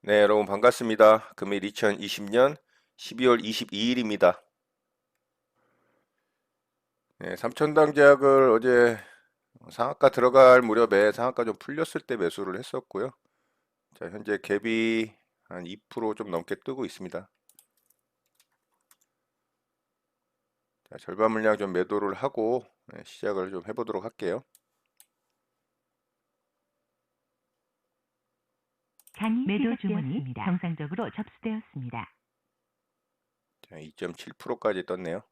네, 여러분 반갑습니다. 금일 2020년 12월 22일입니다. 네, 삼천당 제약을 어제 상한가 들어갈 무렵에 상한가 좀 풀렸을 때 매수를 했었고요. 자, 현재 갭이 한 2%좀 넘게 뜨고 있습니다. 자, 절반 물량 좀 매도를 하고 시작을 좀 해보도록 할게요. 매도 주문이 정상적으로 접수되었습니다. 자, 2.7%까지 떴네요.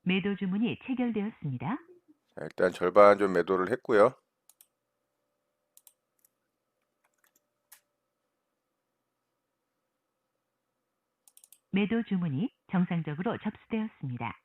매도 주문이 체결되었습니다. 자, 일단 절반 좀 매도를 했고요. 매도 주문이 정상적으로 접수되었습니다.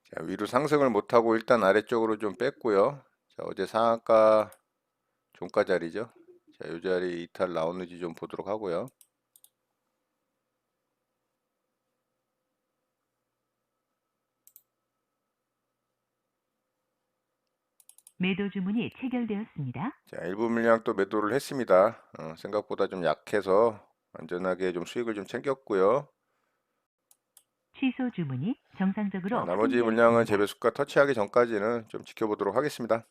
자, 위로 상승을 못하고 일단 아래쪽으로 좀 뺐고요. 자, 어제 상한가 종가 자리죠. 자, 이 자리 이탈 나오는지 좀 보도록 하고요. 매도 주문이 체결되었습니다. 자, 일부 물량 또 매도를 했습니다. 생각보다 좀 약해서 안전하게 좀 수익을 좀 챙겼고요. 취소 주문이 자, 정상적으로 나머지 물량은 확인되었습니다. 재배수가 터치하기 전까지는 좀 지켜보도록 하겠습니다.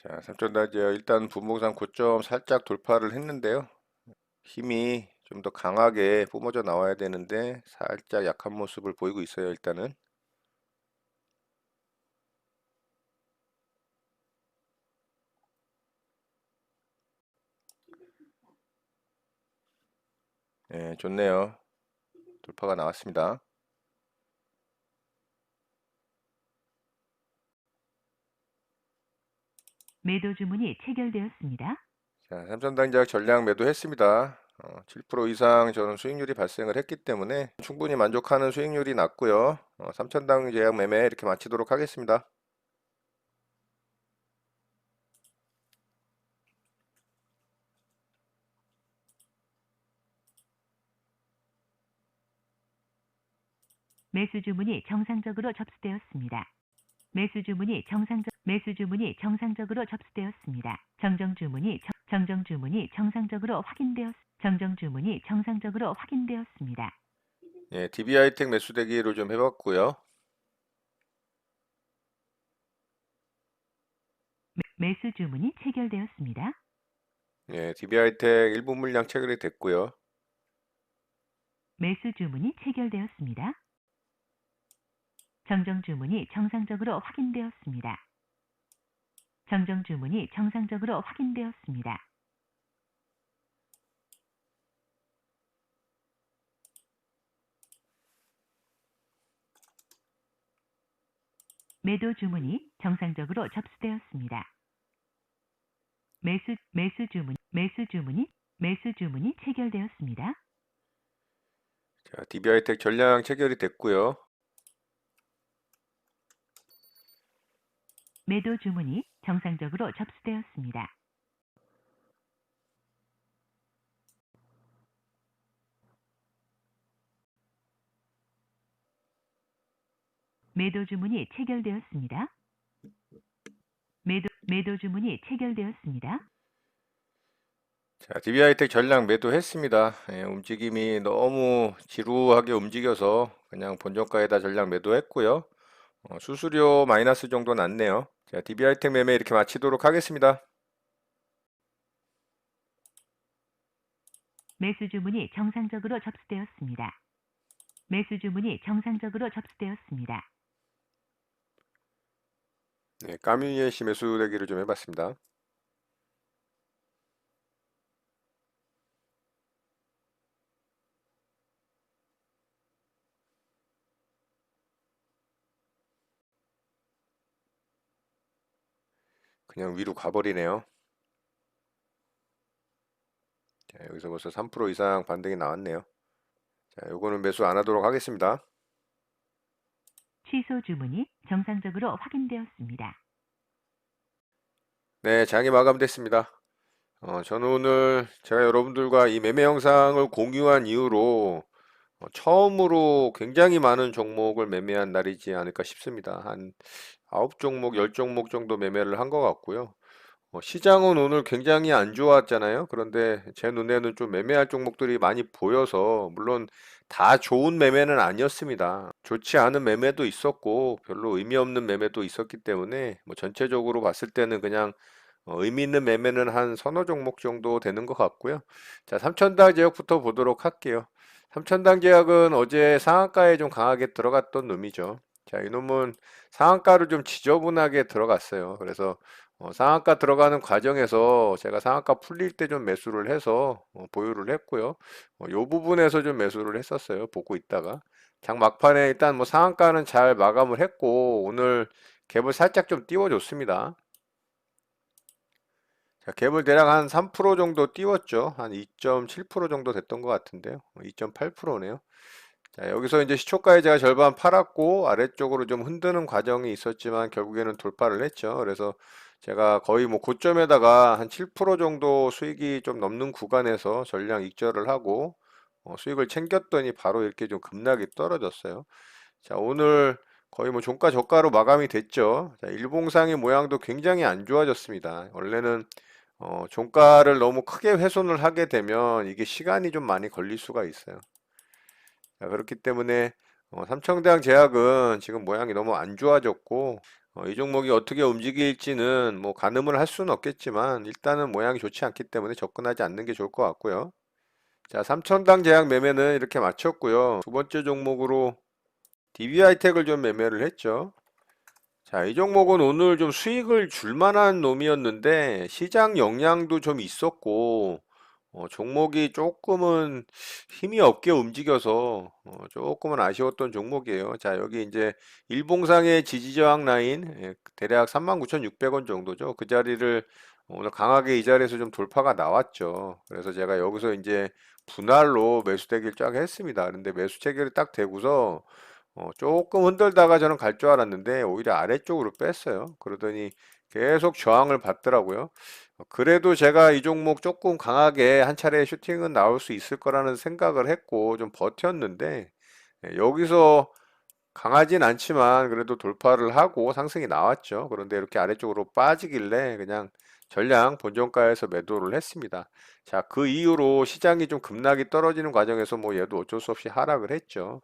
자, 삼천다지와 일단 분봉상 고점 살짝 돌파를 했는데요. 힘이 좀 더 강하게 뿜어져 나와야 되는데 살짝 약한 모습을 보이고 있어요, 일단은. 네, 좋네요. 돌파가 나왔습니다. 매도 주문이 체결되었습니다. 자, 삼천당작 전량 매도했습니다. 7% 이상 저는 수익률이 발생을 했기 때문에 충분히 만족하는 수익률이 났고요. 삼천당 제약 매매 이렇게 마치도록 하겠습니다. 매수 주문이 정상적으로 접수되었습니다. 매수 주문이 정상적으로 접수되었습니다. 정정 주문이 정상적으로 확인되었습니다. 예, DB하이텍 매수대기로 좀 해봤고요. 매수 주문이 체결되었습니다. 예, DB하이텍 일부 물량 체결이 됐고요. 매수 주문이 체결되었습니다. 정정 주문이 정상적으로 확인되었습니다. 정정 주문이 정상적으로 확인되었습니다. 매도 주문이 정상적으로 접수되었습니다. 매수 주문이 체결되었습니다. 자, DB하이텍 전량 체결이 됐고요. 매도 주문이 정상적으로 접수되었습니다. 매도 주문이 체결되었습니다. 매도 주문이 체결되었습니다. 자, DB하이텍 전량 매도했습니다. 예, 움직임이 너무 지루하게 움직여서 그냥 본전가에다 전량 매도했고요. 수수료 마이너스 정도 났네요. 자, DB하이텍 매매 이렇게 마치도록 하겠습니다. 매수 주문이 정상적으로 접수되었습니다. 매수 주문이 정상적으로 접수되었습니다. 네, 까뮤니에시 매수대기를 좀 해봤습니다. 그냥 위로 가버리네요. 자, 여기서 벌써 3% 이상 반등이 나왔네요. 자, 요거는 매수 안 하도록 하겠습니다. 취소 주문이 정상적으로 확인되었습니다. 네, 장이 마감됐습니다. 저는 오늘 제가 여러분들과 이 매매 영상을 공유한 이후로 처음으로 굉장히 많은 종목을 매매한 날이지 않을까 싶습니다. 한 9종목, 10종목 정도 매매를 한 것 같고요. 시장은 오늘 굉장히 안 좋았잖아요. 그런데 제 눈에는 좀 매매할 종목들이 많이 보여서, 물론 다 좋은 매매는 아니었습니다. 좋지 않은 매매도 있었고, 별로 의미 없는 매매도 있었기 때문에, 뭐 전체적으로 봤을 때는 그냥 의미 있는 매매는 한 서너 종목 정도 되는 것 같고요. 자, 삼천당 제약부터 보도록 할게요. 삼천당 제약은 어제 상한가에 좀 강하게 들어갔던 놈이죠. 자, 이놈은 상한가를 좀 지저분하게 들어갔어요. 그래서 상한가 들어가는 과정에서 제가 상한가 풀릴 때 좀 매수를 해서 보유를 했고요. 요 부분에서 좀 매수를 했었어요. 보고 있다가. 장 막판에 일단 뭐 상한가는 잘 마감을 했고, 오늘 갭을 살짝 좀 띄워줬습니다. 자, 갭을 대략 한 3% 정도 띄웠죠. 한 2.7% 정도 됐던 것 같은데요. 2.8%네요. 자, 여기서 이제 시초가에 제가 절반 팔았고 아래쪽으로 좀 흔드는 과정이 있었지만 결국에는 돌파를 했죠. 그래서 제가 거의 뭐 고점에다가 한 7% 정도 수익이 좀 넘는 구간에서 전량 익절을 하고 수익을 챙겼더니 바로 이렇게 좀 급락이 떨어졌어요. 자, 오늘 거의 뭐 종가 저가로 마감이 됐죠. 자, 일봉상의 모양도 굉장히 안 좋아졌습니다. 원래는 종가를 너무 크게 훼손을 하게 되면 이게 시간이 좀 많이 걸릴 수가 있어요. 자, 그렇기 때문에 삼청대항 제약은 지금 모양이 너무 안 좋아졌고 이 종목이 어떻게 움직일지는 뭐 가늠을 할 수는 없겠지만 일단은 모양이 좋지 않기 때문에 접근하지 않는 게 좋을 것 같고요. 자, 삼천당 제약 매매는 이렇게 마쳤고요. 두 번째 종목으로 DB하이텍을 좀 매매를 했죠. 자, 이 종목은 오늘 좀 수익을 줄 만한 놈이었는데 시장 영향도 좀 있었고 종목이 조금은 힘이 없게 움직여서 조금은 아쉬웠던 종목이에요. 자, 여기 이제 일봉상의 지지저항 라인 대략 39,600원 정도죠. 그 자리를 오늘 강하게 이 자리에서 좀 돌파가 나왔죠. 그래서 제가 여기서 이제 분할로 매수 대기를 쫙 했습니다. 그런데 매수 체결이 딱 되고서 조금 흔들다가 저는 갈 줄 알았는데 오히려 아래쪽으로 뺐어요. 그러더니 계속 저항을 받더라고요. 그래도 제가 이 종목 조금 강하게 한 차례 슈팅은 나올 수 있을 거라는 생각을 했고 좀 버텼는데 여기서 강하진 않지만 그래도 돌파를 하고 상승이 나왔죠. 그런데 이렇게 아래쪽으로 빠지길래 그냥 전량 본전가에서 매도를 했습니다. 자, 그 이후로 시장이 좀 급락이 떨어지는 과정에서 뭐 얘도 어쩔 수 없이 하락을 했죠.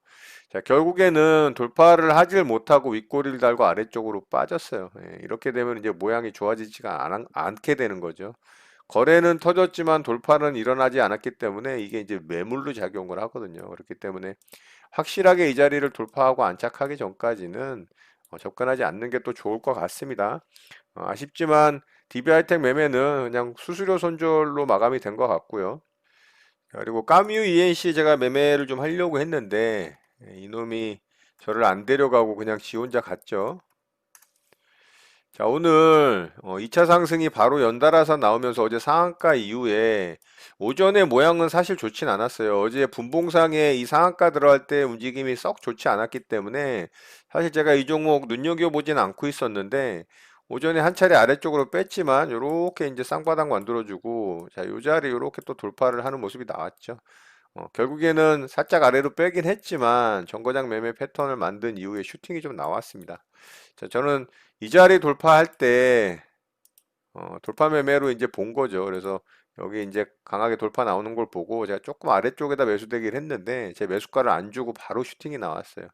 자, 결국에는 돌파를 하질 못하고 윗꼬리를 달고 아래쪽으로 빠졌어요. 이렇게 되면 이제 모양이 좋아지지가 않게 되는 거죠. 거래는 터졌지만 돌파는 일어나지 않았기 때문에 이게 이제 매물로 작용을 하거든요. 그렇기 때문에 확실하게 이 자리를 돌파하고 안착하기 전까지는 접근하지 않는 게 또 좋을 것 같습니다. 아쉽지만 DB하이텍 매매는 그냥 수수료 손절로 마감이 된 것 같고요. 그리고 까뮤 ENC 제가 매매를 좀 하려고 했는데 이놈이 저를 안 데려가고 그냥 지 혼자 갔죠. 자, 오늘 2차 상승이 바로 연달아서 나오면서 어제 상한가 이후에 오전의 모양은 사실 좋진 않았어요. 어제 분봉상에 이 상한가 들어갈 때 움직임이 썩 좋지 않았기 때문에 사실 제가 이 종목 눈여겨보진 않고 있었는데 오전에 한 차례 아래쪽으로 뺐지만 요렇게 이제 쌍바닥 만들어주고 자, 요 자리 요렇게 또 돌파를 하는 모습이 나왔죠. 결국에는 살짝 아래로 빼긴 했지만 정거장 매매 패턴을 만든 이후에 슈팅이 좀 나왔습니다. 자, 저는 이 자리 돌파할 때 돌파 매매로 이제 본 거죠. 그래서 여기 이제 강하게 돌파 나오는 걸 보고 제가 조금 아래쪽에다 매수되기를 했는데 제 매수가를 안 주고 바로 슈팅이 나왔어요.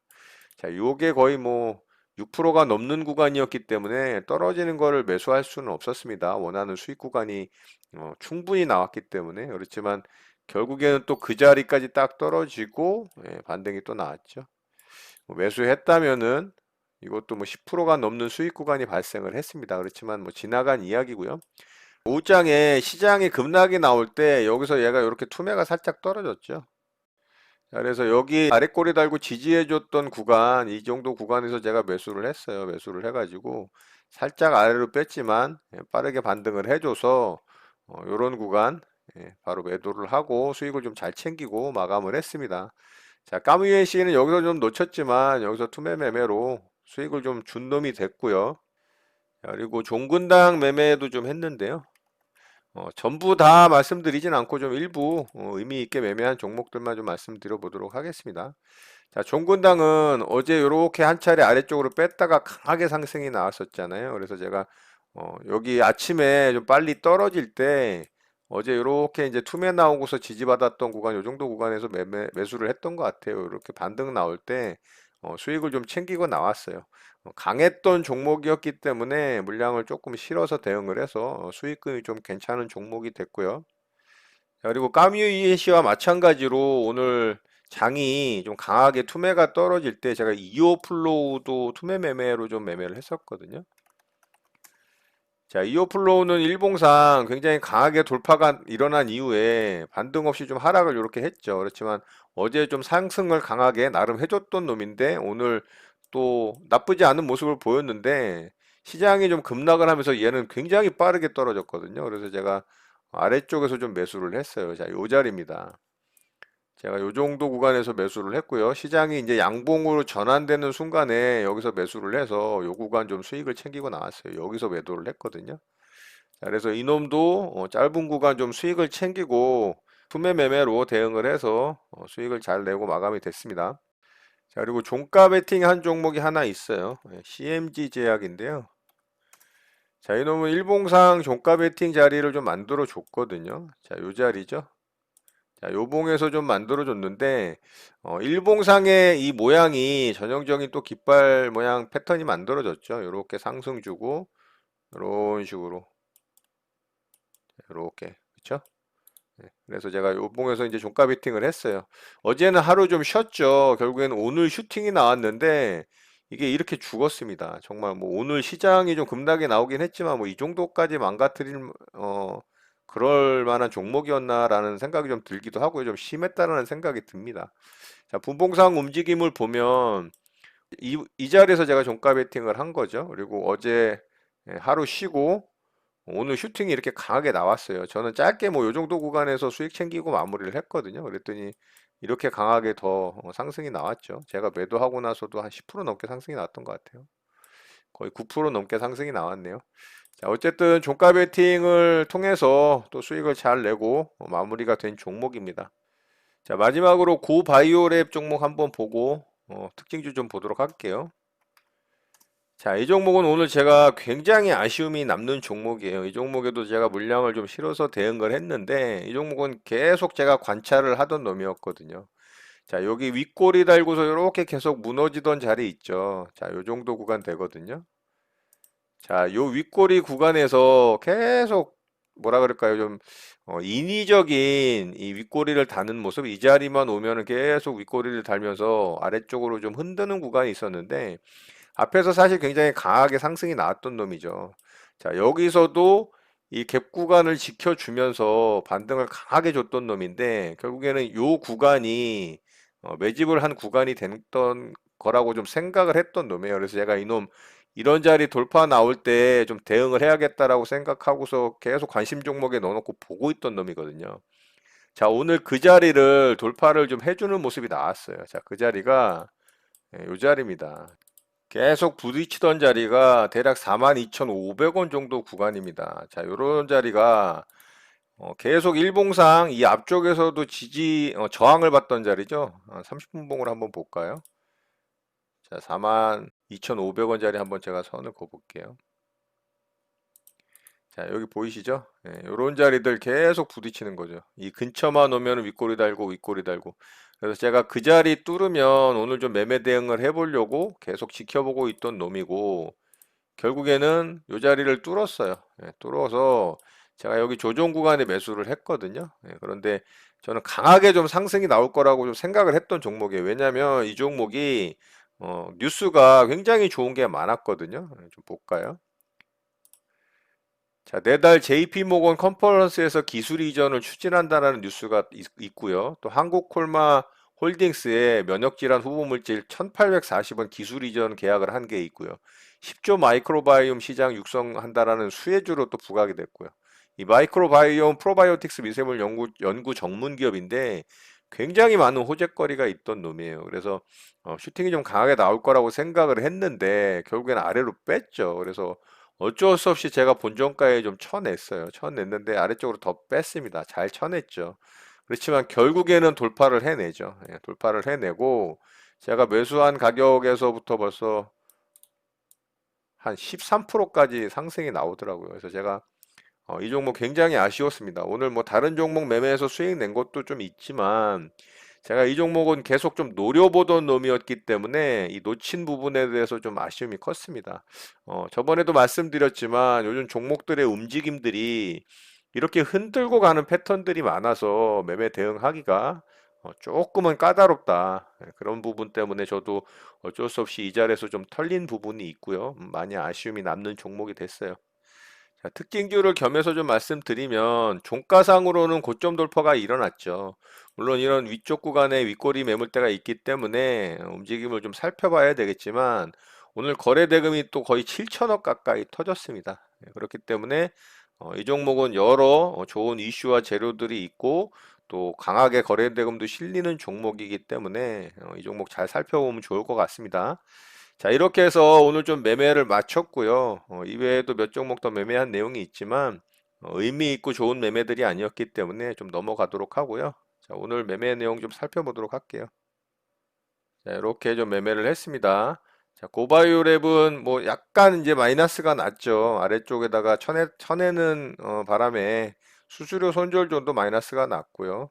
자, 요게 거의 뭐 6%가 넘는 구간이었기 때문에 떨어지는 거를 매수할 수는 없었습니다. 원하는 수익 구간이 충분히 나왔기 때문에 그렇지만 결국에는 또 그 자리까지 딱 떨어지고 반등이 또 나왔죠. 뭐 매수했다면은 이것도 뭐 10%가 넘는 수익 구간이 발생을 했습니다. 그렇지만 뭐 지나간 이야기고요. 오장에 시장에 급락이 나올 때 여기서 얘가 이렇게 투매가 살짝 떨어졌죠. 자, 그래서 여기 아래 꼬리 달고 지지해줬던 구간, 이 정도 구간에서 제가 매수를 했어요. 매수를 해가지고 살짝 아래로 뺐지만 빠르게 반등을 해줘서 요런 구간 바로 매도를 하고 수익을 좀 잘 챙기고 마감을 했습니다. 자, 까무이엔 씨는 여기서 좀 놓쳤지만 여기서 투매 매매로 수익을 좀 준 놈이 됐고요. 자, 그리고 종근당 매매도 좀 했는데요. 전부 다 말씀드리진 않고 좀 일부 의미 있게 매매한 종목들만 좀 말씀드려 보도록 하겠습니다. 자, 종근당은 어제 이렇게 한 차례 아래쪽으로 뺐다가 강하게 상승이 나왔었잖아요. 그래서 제가 여기 아침에 좀 빨리 떨어질 때 어제 이렇게 이제 투매 나오고서 지지받았던 구간, 요 정도 구간에서 매수를 했던 것 같아요. 이렇게 반등 나올 때 수익을 좀 챙기고 나왔어요. 강했던 종목이었기 때문에 물량을 조금 실어서 대응을 해서 수익금이 좀 괜찮은 종목이 됐고요. 자, 그리고 까뮤이시와 마찬가지로 오늘 장이 좀 강하게 투매가 떨어질 때 제가 2호 플로우도 투매 매매로 좀 매매를 했었거든요. 자, 2호 플로우는 일봉상 굉장히 강하게 돌파가 일어난 이후에 반등 없이 좀 하락을 이렇게 했죠. 그렇지만 어제 좀 상승을 강하게 나름 해줬던 놈인데 오늘 또 나쁘지 않은 모습을 보였는데 시장이 좀 급락을 하면서 얘는 굉장히 빠르게 떨어졌거든요. 그래서 제가 아래쪽에서 좀 매수를 했어요. 자, 요 자리입니다. 제가 요 정도 구간에서 매수를 했고요. 시장이 이제 양봉으로 전환되는 순간에 여기서 매수를 해서 요 구간 좀 수익을 챙기고 나왔어요. 여기서 매도를 했거든요. 자, 그래서 이놈도 짧은 구간 좀 수익을 챙기고 투매 매매로 대응을 해서 수익을 잘 내고 마감이 됐습니다. 자, 그리고 종가 베팅 한 종목이 하나 있어요. CMG 제약인데요. 자, 이놈은 일봉상 종가 베팅 자리를 좀 만들어 줬거든요. 자, 요 자리죠. 자, 요봉에서 좀 만들어 줬는데 일봉상의 이 모양이 전형적인 또 깃발 모양 패턴이 만들어졌죠. 이렇게 상승 주고 이런 식으로 이렇게 그렇죠? 그래서 제가 요봉에서 이제 종가 베팅을 했어요. 어제는 하루 좀 쉬었죠. 결국에는 오늘 슈팅이 나왔는데 이게 이렇게 죽었습니다. 정말 뭐 오늘 시장이 좀 급락이 나오긴 했지만 뭐 이 정도까지 망가뜨릴 그럴 만한 종목이었나라는 생각이 좀 들기도 하고요. 좀 심했다라는 생각이 듭니다. 자, 분봉상 움직임을 보면 이 자리에서 제가 종가 베팅을 한 거죠. 그리고 어제 하루 쉬고 오늘 슈팅이 이렇게 강하게 나왔어요. 저는 짧게 뭐 요 정도 구간에서 수익 챙기고 마무리를 했거든요. 그랬더니 이렇게 강하게 더 상승이 나왔죠. 제가 매도하고 나서도 한 10% 넘게 상승이 나왔던 것 같아요. 거의 9% 넘게 상승이 나왔네요. 자, 어쨌든 종가 베팅을 통해서 또 수익을 잘 내고 마무리가 된 종목입니다. 자, 마지막으로 고바이오랩 종목 한번 보고 특징주 좀 보도록 할게요. 자, 이 종목은 오늘 제가 굉장히 아쉬움이 남는 종목이에요. 이 종목에도 제가 물량을 좀 실어서 대응을 했는데 이 종목은 계속 제가 관찰을 하던 놈이었거든요. 자, 여기 윗꼬리 달고서 이렇게 계속 무너지던 자리 있죠. 자, 요 정도 구간 되거든요. 자, 요 윗꼬리 구간에서 계속 뭐라 그럴까요? 좀 인위적인 이 윗꼬리를 다는 모습, 이 자리만 오면은 계속 윗꼬리를 달면서 아래쪽으로 좀 흔드는 구간이 있었는데 앞에서 사실 굉장히 강하게 상승이 나왔던 놈이죠. 자, 여기서도 이 갭 구간을 지켜주면서 반등을 강하게 줬던 놈인데 결국에는 요 구간이 매집을 한 구간이 됐던 거라고 좀 생각을 했던 놈이에요. 그래서 제가 이놈 이런 자리 돌파 나올 때 좀 대응을 해야겠다라고 생각하고서 계속 관심 종목에 넣어놓고 보고 있던 놈이거든요. 자, 오늘 그 자리를 돌파를 좀 해주는 모습이 나왔어요. 자, 그 자리가 요 자리입니다. 계속 부딪히던 자리가 대략 42,500원 정도 구간입니다. 자, 요런 자리가 계속 일봉상 이 앞쪽에서도 저항을 받던 자리죠. 30분 봉으로 한번 볼까요? 자, 42,500원짜리 한번 제가 선을 그어볼게요. 자, 여기 보이시죠? 요런 자리들 계속 부딪히는 거죠. 이 근처만 오면 윗꼬리 달고 윗꼬리 달고. 그래서 제가 그 자리 뚫으면 오늘 좀 매매 대응을 해보려고 계속 지켜보고 있던 놈이고 결국에는 요 자리를 뚫었어요. 뚫어서 제가 여기 조정 구간에 매수를 했거든요. 그런데 저는 강하게 좀 상승이 나올 거라고 좀 생각을 했던 종목이에요. 왜냐하면 이 종목이 뉴스가 굉장히 좋은 게 많았거든요. 좀 볼까요? 자, 내달 JP모건 컨퍼런스에서 기술 이전을 추진한다는 뉴스가 있고요. 또 한국콜마 홀딩스에 면역질환 후보물질 1840원 기술 이전 계약을 한 게 있고요. 10조 마이크로바이옴 시장 육성한다라는 수혜주로 또 부각이 됐고요. 이 마이크로바이옴 프로바이오틱스 미세물 연구 전문 기업인데 굉장히 많은 호재거리가 있던 놈이에요. 그래서 슈팅이 좀 강하게 나올 거라고 생각을 했는데 결국에는 아래로 뺐죠. 그래서 어쩔 수 없이 제가 본전가에 좀 쳐냈어요. 쳐냈는데 아래쪽으로 더 뺐습니다. 잘 쳐냈죠. 그렇지만 결국에는 돌파를 해내죠. 예, 돌파를 해내고 제가 매수한 가격에서부터 벌써 한 13%까지 상승이 나오더라고요. 그래서 제가 이 종목 굉장히 아쉬웠습니다. 오늘 뭐 다른 종목 매매해서 수익 낸 것도 좀 있지만 제가 이 종목은 계속 좀 노려보던 놈이었기 때문에 이 놓친 부분에 대해서 좀 아쉬움이 컸습니다. 저번에도 말씀드렸지만 요즘 종목들의 움직임들이 이렇게 흔들고 가는 패턴들이 많아서 매매 대응하기가 조금은 까다롭다. 예, 그런 부분 때문에 저도 어쩔 수 없이 이 자리에서 좀 털린 부분이 있고요. 많이 아쉬움이 남는 종목이 됐어요. 자, 특징주를 겸해서 좀 말씀드리면 종가상으로는 고점 돌파가 일어났죠. 물론 이런 위쪽 구간에 윗꼬리 매물대가 있기 때문에 움직임을 좀 살펴봐야 되겠지만 오늘 거래 대금이 또 거의 7천억 가까이 터졌습니다. 예, 그렇기 때문에 이 종목은 여러 좋은 이슈와 재료들이 있고 또 강하게 거래 대금도 실리는 종목이기 때문에 이 종목 잘 살펴보면 좋을 것 같습니다. 자, 이렇게 해서 오늘 좀 매매를 마쳤고요. 이외에도 몇 종목 더 매매한 내용이 있지만 의미 있고 좋은 매매들이 아니었기 때문에 좀 넘어가도록 하고요. 자, 오늘 매매 내용 좀 살펴보도록 할게요. 자, 이렇게 좀 매매를 했습니다. 자, 고바이오랩은 뭐 약간 이제 마이너스가 났죠. 아래쪽에다가 쳐내는 바람에 수수료 손절 정도 마이너스가 났고요.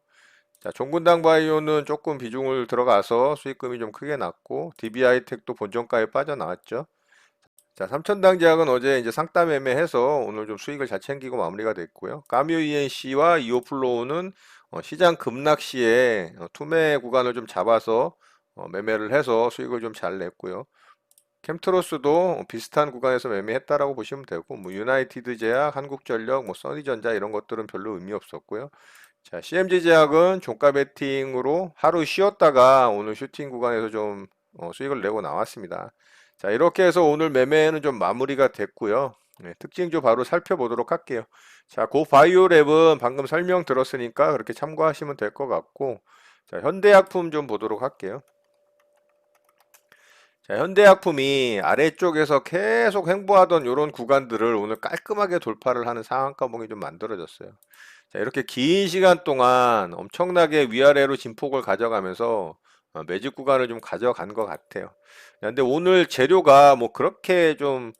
자, 종근당 바이오는 조금 비중을 들어가서 수익금이 좀 크게 났고, DB하이텍도 본전가에 빠져나왔죠. 자, 삼천당 제약은 어제 이제 상따 매매해서 오늘 좀 수익을 잘 챙기고 마무리가 됐고요. 까뮤 ENC와 이오플로우는 시장 급락 시에 투매 구간을 좀 잡아서 매매를 해서 수익을 좀 잘 냈고요. 캠트로스도 비슷한 구간에서 매매했다라고 보시면 되고, 뭐 유나이티드 제약, 한국전력, 뭐 써니전자 이런 것들은 별로 의미 없었고요. 자, CMG 제약은 종가 베팅으로 하루 쉬었다가 오늘 슈팅 구간에서 좀 수익을 내고 나왔습니다. 자, 이렇게 해서 오늘 매매는 좀 마무리가 됐고요. 네, 특징주 바로 살펴보도록 할게요. 자, 고 바이오랩은 방금 설명 들었으니까 그렇게 참고하시면 될 것 같고, 자, 현대약품 좀 보도록 할게요. 자, 현대약품이 아래쪽에서 계속 횡보하던 이런 구간들을 오늘 깔끔하게 돌파를 하는 상한가봉이 좀 만들어졌어요. 자, 이렇게 긴 시간 동안 엄청나게 위아래로 진폭을 가져가면서 매집 구간을 좀 가져간 것 같아요. 근데 오늘 재료가 뭐 그렇게 좀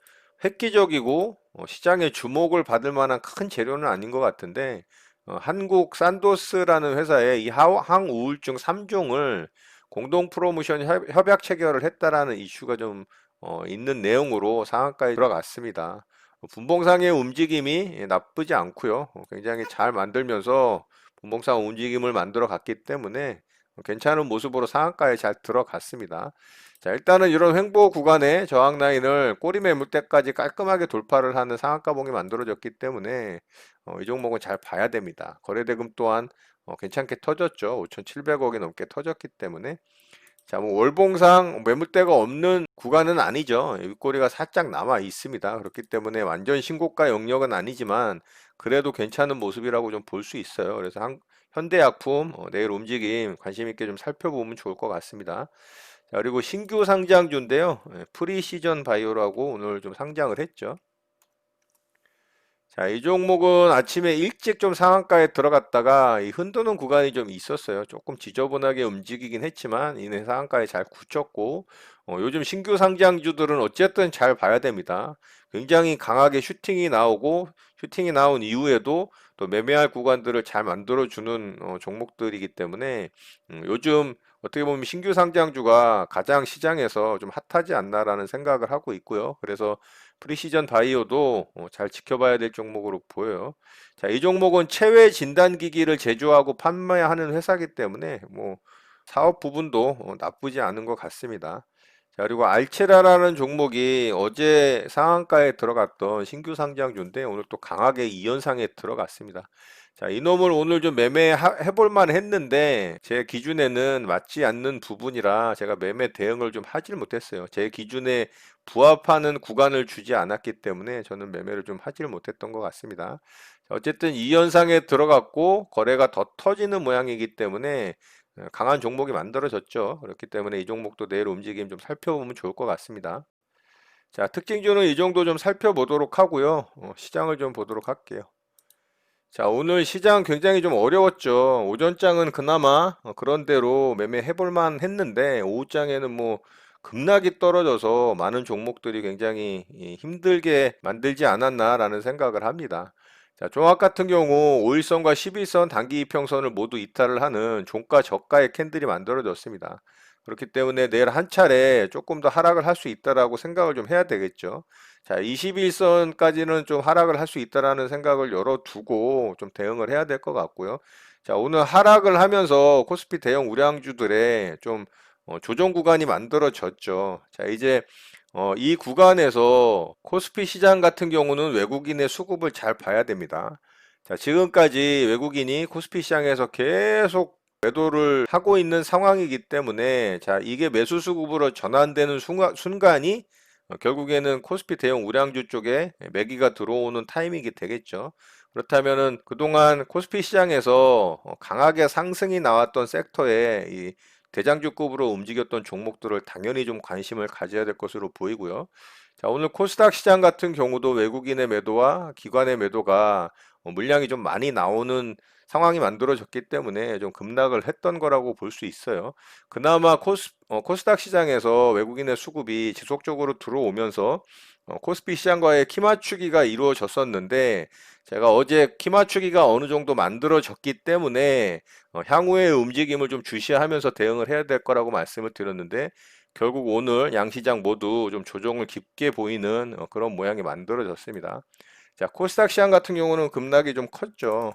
획기적이고 시장의 주목을 받을 만한 큰 재료는 아닌 것 같은데 한국 산도스라는 회사에 이 항우울증 3종을 공동 프로모션 협약 체결을 했다라는 이슈가 좀 있는 내용으로 상한가에 들어갔습니다. 분봉상의 움직임이 나쁘지 않고요. 굉장히 잘 만들면서 분봉상 움직임을 만들어 갔기 때문에 괜찮은 모습으로 상한가에 잘 들어갔습니다. 자, 일단은 이런 횡보 구간의 저항 라인을 꼬리 매물 때까지 깔끔하게 돌파를 하는 상한가봉이 만들어졌기 때문에 이 종목은 잘 봐야 됩니다. 거래대금 또한 괜찮게 터졌죠. 5,700억이 넘게 터졌기 때문에 자, 뭐 월봉상 매물대가 없는 구간은 아니죠. 윗꼬리가 살짝 남아 있습니다. 그렇기 때문에 완전 신고가 영역은 아니지만 그래도 괜찮은 모습이라고 좀 볼 수 있어요. 그래서 현대약품 내일 움직임 관심 있게 좀 살펴보면 좋을 것 같습니다. 자, 그리고 신규 상장주인데요. 프리시전 바이오라고 오늘 좀 상장을 했죠. 자, 이 종목은 아침에 일찍 좀 상한가에 들어갔다가 이 흔드는 구간이 좀 있었어요. 조금 지저분하게 움직이긴 했지만 이내 상한가에 잘 굳혔고 요즘 신규 상장주들은 어쨌든 잘 봐야 됩니다. 굉장히 강하게 슈팅이 나오고 슈팅이 나온 이후에도 또 매매할 구간들을 잘 만들어주는 종목들이기 때문에 요즘 어떻게 보면 신규 상장주가 가장 시장에서 좀 핫하지 않나라는 생각을 하고 있고요. 그래서 프리시전 바이오도 잘 지켜봐야 될 종목으로 보여요. 자, 이 종목은 체외 진단기기를 제조하고 판매하는 회사이기 때문에 뭐 사업 부분도 나쁘지 않은 것 같습니다. 자, 그리고 알체라라는 종목이 어제 상한가에 들어갔던 신규 상장주인데 오늘 또 강하게 2연상에 들어갔습니다. 자, 이놈을 오늘 좀 매매해볼 만 했는데 제 기준에는 맞지 않는 부분이라 제가 매매 대응을 좀 하질 못했어요. 제 기준에 부합하는 구간을 주지 않았기 때문에 저는 매매를 좀 하질 못했던 것 같습니다. 자, 어쨌든 2연상에 들어갔고 거래가 더 터지는 모양이기 때문에 강한 종목이 만들어졌죠. 그렇기 때문에 이 종목도 내일 움직임 좀 살펴보면 좋을 것 같습니다. 자, 특징주는 이 정도 좀 살펴보도록 하고요. 시장을 좀 보도록 할게요. 자, 오늘 시장 굉장히 좀 어려웠죠. 오전장은 그나마 그런 대로 매매해 볼 만 했는데 오후장에는 뭐 급락이 떨어져서 많은 종목들이 굉장히 힘들게 만들지 않았나라는 생각을 합니다. 자, 종합 같은 경우 5일선과 11선 단기 이평선을 모두 이탈을 하는 종가 저가의 캔들이 만들어졌습니다. 그렇기 때문에 내일 한 차례 조금 더 하락을 할 수 있다라고 생각을 좀 해야 되겠죠. 자, 21선까지는 좀 하락을 할 수 있다라는 생각을 열어두고 좀 대응을 해야 될 것 같고요. 자, 오늘 하락을 하면서 코스피 대형 우량주들의 좀 조정 구간이 만들어졌죠. 자, 이제 이 구간에서 코스피 시장 같은 경우는 외국인의 수급을 잘 봐야 됩니다. 자, 지금까지 외국인이 코스피 시장에서 계속 매도를 하고 있는 상황이기 때문에 자, 이게 매수 수급으로 전환되는 순간이 결국에는 코스피 대형 우량주 쪽에 매기가 들어오는 타이밍이 되겠죠. 그렇다면은 그동안 코스피 시장에서 강하게 상승이 나왔던 섹터에 이 대장주급으로 움직였던 종목들을 당연히 좀 관심을 가져야 될 것으로 보이고요. 자, 오늘 코스닥 시장 같은 경우도 외국인의 매도와 기관의 매도가 물량이 좀 많이 나오는 상황이 만들어졌기 때문에 좀 급락을 했던 거라고 볼 수 있어요. 그나마 코스닥 시장에서 외국인의 수급이 지속적으로 들어오면서 코스피 시장과의 키 맞추기가 이루어졌었는데 제가 어제 키 맞추기가 어느 정도 만들어졌기 때문에 향후의 움직임을 좀 주시하면서 대응을 해야 될 거라고 말씀을 드렸는데 결국 오늘 양시장 모두 좀 조정을 깊게 보이는 그런 모양이 만들어졌습니다. 자, 코스닥 시장 같은 경우는 급락이 좀 컸죠.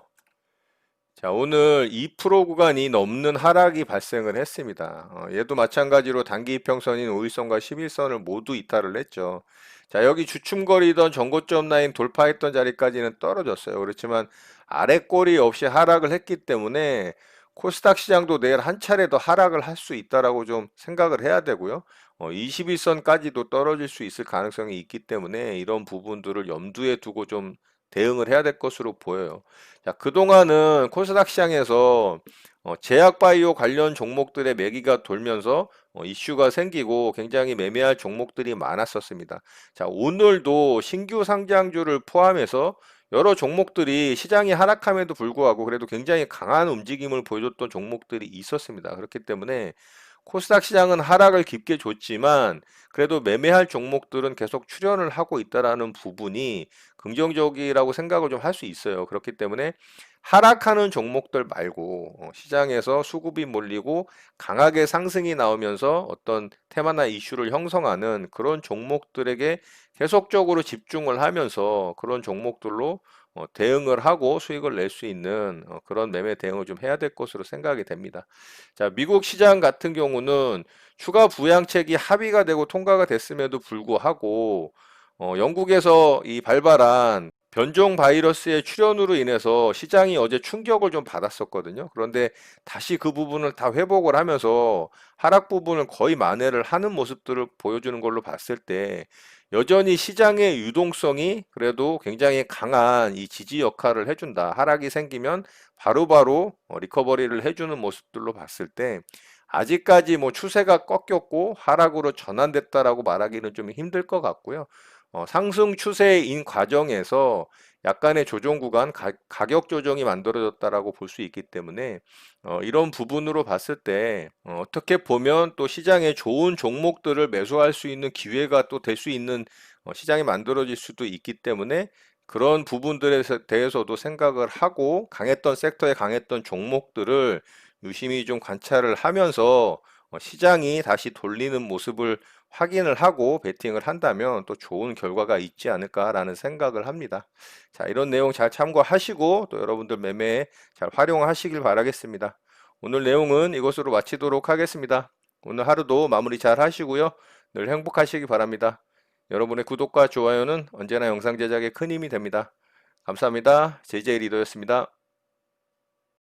자, 오늘 2% 구간이 넘는 하락이 발생을 했습니다. 얘도 마찬가지로 단기 이평선인 5일선과 11선을 모두 이탈을 했죠. 자, 여기 주춤거리던 전고점 라인 돌파했던 자리까지는 떨어졌어요. 그렇지만 아래 꼬리 없이 하락을 했기 때문에 코스닥 시장도 내일 한 차례 더 하락을 할 수 있다라고 좀 생각을 해야 되고요. 21선까지도 떨어질 수 있을 가능성이 있기 때문에 이런 부분들을 염두에 두고 좀 대응을 해야 될 것으로 보여요. 자, 그동안은 코스닥 시장에서 제약바이오 관련 종목들의 매기가 돌면서 이슈가 생기고 굉장히 매매할 종목들이 많았었습니다. 자, 오늘도 신규 상장주를 포함해서 여러 종목들이 시장이 하락함에도 불구하고 그래도 굉장히 강한 움직임을 보여줬던 종목들이 있었습니다. 그렇기 때문에 코스닥 시장은 하락을 깊게 줬지만 그래도 매매할 종목들은 계속 출현을 하고 있다라는 부분이 긍정적이라고 생각을 좀 할 수 있어요. 그렇기 때문에 하락하는 종목들 말고 시장에서 수급이 몰리고 강하게 상승이 나오면서 어떤 테마나 이슈를 형성하는 그런 종목들에게 계속적으로 집중을 하면서 그런 종목들로 대응을 하고 수익을 낼 수 있는 그런 매매 대응을 좀 해야 될 것으로 생각이 됩니다. 자, 미국 시장 같은 경우는 추가 부양책이 합의가 되고 통과가 됐음에도 불구하고 영국에서 이 발발한 변종 바이러스의 출현으로 인해서 시장이 어제 충격을 좀 받았었거든요. 그런데 다시 그 부분을 다 회복을 하면서 하락 부분을 거의 만회를 하는 모습들을 보여주는 걸로 봤을 때 여전히 시장의 유동성이 그래도 굉장히 강한 이 지지 역할을 해준다. 하락이 생기면 바로바로 리커버리를 해주는 모습들로 봤을 때 아직까지 뭐 추세가 꺾였고 하락으로 전환됐다라고 말하기는 좀 힘들 것 같고요. 상승 추세인 과정에서 약간의 조정 구간, 가격 조정이 만들어졌다라고 볼 수 있기 때문에 이런 부분으로 봤을 때 어떻게 보면 또 시장에 좋은 종목들을 매수할 수 있는 기회가 또 될 수 있는 시장이 만들어질 수도 있기 때문에 그런 부분들에 대해서도 생각을 하고 강했던 섹터에 강했던 종목들을 유심히 좀 관찰을 하면서 시장이 다시 돌리는 모습을 확인을 하고 베팅을 한다면 또 좋은 결과가 있지 않을까라는 생각을 합니다. 자, 이런 내용 잘 참고하시고 또 여러분들 매매에 잘 활용하시길 바라겠습니다. 오늘 내용은 이것으로 마치도록 하겠습니다. 오늘 하루도 마무리 잘 하시고요. 늘 행복하시기 바랍니다. 여러분의 구독과 좋아요는 언제나 영상 제작에 큰 힘이 됩니다. 감사합니다. JJ 리더였습니다.